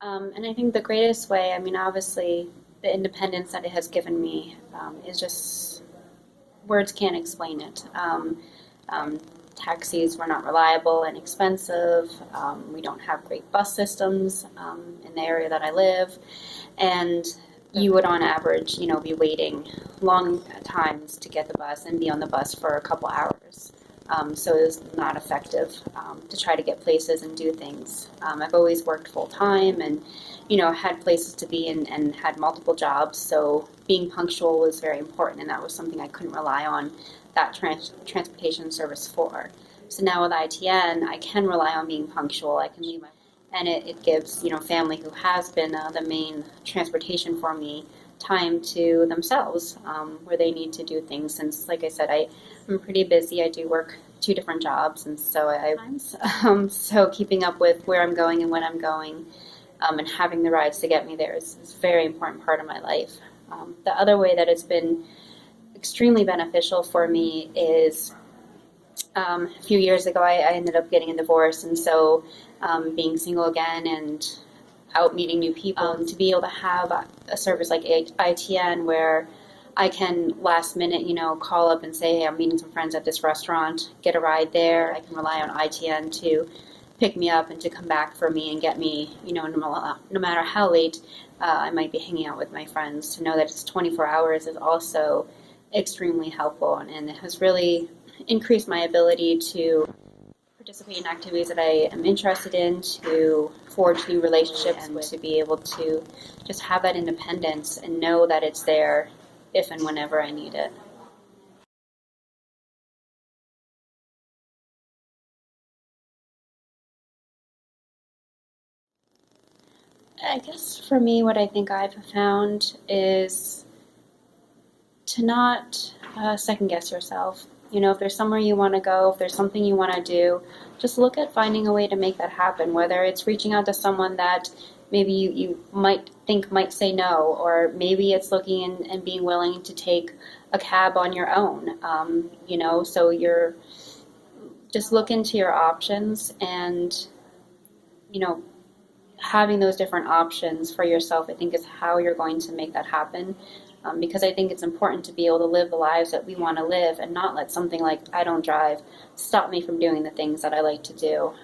And I think the greatest way, I mean, obviously, the independence that it has given me is just words can't explain it. Um, Taxis were not reliable and expensive. We don't have great bus systems in the area that I live. And you would, on average, be waiting long times to get the bus and be on the bus for a couple hours. So it was not effective to try to get places and do things. I've always worked full time and, had places to be and had multiple jobs. So being punctual was very important, and that was something I couldn't rely on that transportation service for. So now with ITN, I can rely on being punctual. I can leave my and it gives family who has been the main transportation for me time to themselves where they need to do things, since like I said I'm pretty busy. I do work two different jobs, and so so keeping up with where I'm going and when I'm going, and having the rides to get me there is a very important part of my life. The other way that it's been extremely beneficial for me is a few years ago, I ended up getting a divorce, and so being single again and out meeting new people, to be able to have a service like ITN where I can last minute, call up and say, hey, I'm meeting some friends at this restaurant, get a ride there. I can rely on ITN to pick me up and to come back for me and get me, no matter how late I might be hanging out with my friends. To know that it's 24 hours is also extremely helpful, and it has really increase my ability to participate in activities that I am interested in, to forge new relationships, and to be able to just have that independence and know that it's there if and whenever I need it. I guess for me, what I think I've found is to not second guess yourself. If there's somewhere you want to go, if there's something you want to do, just look at finding a way to make that happen, whether it's reaching out to someone that maybe you might think might say no, or maybe it's looking and being willing to take a cab on your own. So you're just look into your options, and, having those different options for yourself, I think, is how you're going to make that happen. Because I think it's important to be able to live the lives that we want to live and not let something like I don't drive stop me from doing the things that I like to do.